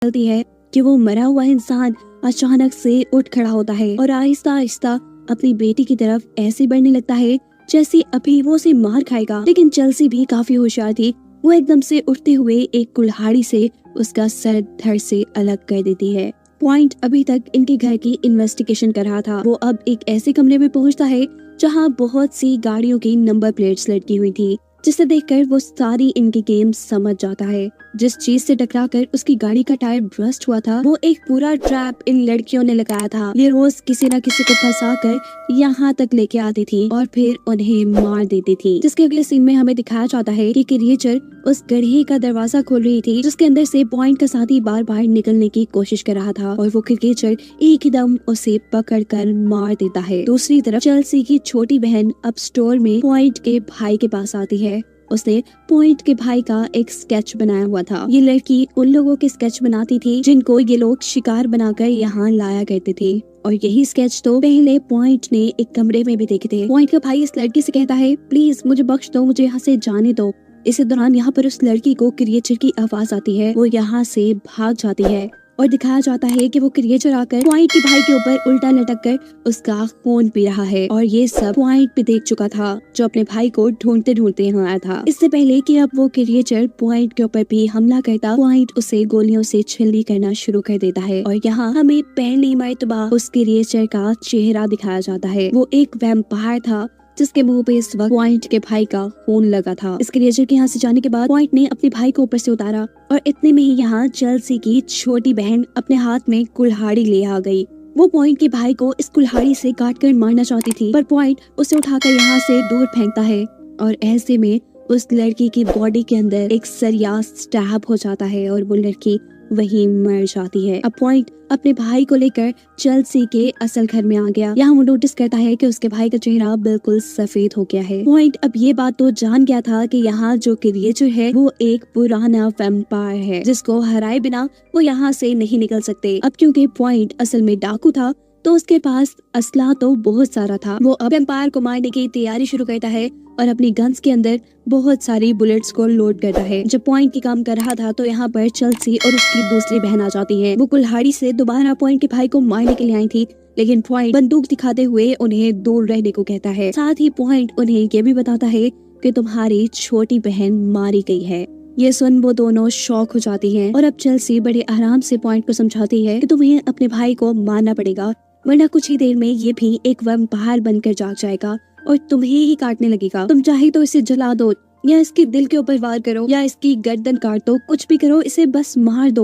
चलती है कि वो मरा हुआ इंसान अचानक से उठ खड़ा होता है और आहिस्ता आहिस्ता अपनी बेटी की तरफ ऐसे बढ़ने लगता है जैसे अभी वो उसे मार खाएगा। लेकिन चेल्सी भी काफी होशियार थी। वो एकदम से उठते हुए एक कुल्हाड़ी से उसका सर धड़ से अलग कर देती है। पॉइंट अभी तक इनके घर की इन्वेस्टिगेशन कर रहा था। वो अब एक ऐसे कमरे में पहुंचता है जहां बहुत सी गाड़ियों की नंबर प्लेट्स लटकी हुई थी, जिसे देखकर वो सारी इनकी गेम समझ जाता है। जिस चीज से टकराकर उसकी गाड़ी का टायर ब्रस्ट हुआ था वो एक पूरा ट्रैप इन लड़कियों ने लगाया था। ये रोज किसी न किसी को फंसाकर यहाँ तक लेके आती थी और फिर उन्हें मार देती थी। जिसके अगले सीन में हमें दिखाया जाता है कि क्रिएचर उस गड्ढे का दरवाजा खोल रही थी जिसके अंदर से पॉइंट का साथी बार बार निकलने की कोशिश कर रहा था और वो क्रिएचर एकदम उसे पकड़कर मार देता है। दूसरी तरफ चेल्सी की छोटी बहन अब स्टोर में पॉइंट के भाई के पास आती है। उसने पॉइंट के भाई का एक स्केच बनाया हुआ था। ये लड़की उन लोगों के स्केच बनाती थी जिनको ये लोग शिकार बनाकर यहाँ लाया करते थे और यही स्केच तो पहले पॉइंट ने एक कमरे में भी देखे थे। पॉइंट का भाई इस लड़की से कहता है, प्लीज मुझे बख्श दो, मुझे यहाँ से जाने दो। इसी दौरान यहाँ पर उस लड़की को क्रिएचर की आवाज आती है। वो यहाँ से भाग जाती है और दिखाया जाता है कि वो क्रिएचर आकर पॉइंट के भाई के ऊपर उल्टा लटक कर उसका खून पी रहा है और ये सब पॉइंट भी देख चुका था, जो अपने भाई को ढूंढते ढूंढते यहाँ आया था। इससे पहले कि अब वो क्रिएचर पॉइंट के ऊपर भी हमला करता, पॉइंट उसे गोलियों से छिल्ली करना शुरू कर देता है और यहाँ हमें पहली मर्तबा उस क्रिएचर का चेहरा दिखाया जाता है। वो एक वैम्पायर था जिसके मुंह पे इस वक्त पॉइंट के भाई का खून लगा था। इस क्रिएचर के यहाँ से जाने के बाद पॉइंट ने अपने भाई को ऊपर से उतारा और इतने में ही यहाँ चेल्सी की छोटी बहन अपने हाथ में कुल्हाड़ी ले आ गई। वो पॉइंट के भाई को इस कुल्हाड़ी से काटकर मारना चाहती थी, पर पॉइंट उसे उठाकर यहाँ से दूर फेंकता है और ऐसे में उस लड़की की बॉडी के अंदर एक सरिया स्टैब हो जाता है और वो लड़की वहीं मर जाती है। अब पॉइंट अपने भाई को लेकर चेल्सी के असल घर में आ गया। यहाँ वो नोटिस करता है कि उसके भाई का चेहरा बिल्कुल सफेद हो गया है। पॉइंट अब ये बात तो जान गया था कि यहाँ जो क्रिएचर है वो एक पुराना वैम्पायर है जिसको हराए बिना वो यहाँ से नहीं निकल सकते। अब क्योंकि पॉइंट असल में डाकू था तो उसके पास असला तो बहुत सारा था। वो अब वैम्पायर को मारने की तैयारी शुरू करता है और अपनी गन्स के अंदर बहुत सारी बुलेट्स को लोड करता है। जब पॉइंट की काम कर रहा था तो यहाँ पर चेल्सी और उसकी दूसरी बहन आ जाती है। वो कुल्हाड़ी से दोबारा पॉइंट के भाई को मारने के लिए आई थी, लेकिन पॉइंट बंदूक दिखाते हुए उन्हें दूर रहने को कहता है। साथ ही पॉइंट उन्हें ये भी बताता है कि तुम्हारी छोटी बहन मारी गई है। ये सुन वो दोनों शॉक हो जाती हैं और अब चेल्सी बड़े आराम से पॉइंट को समझाती है कि तुम्हें अपने भाई को मारना पड़ेगा, वरना कुछ ही देर में ये भी एक वैम्पायर बनकर जाग जाएगा और तुम्हें ही काटने लगेगा। तुम चाहे तो इसे जला दो या इसके दिल के ऊपर वार करो या इसकी गर्दन काट दो, कुछ भी करो, इसे बस मार दो।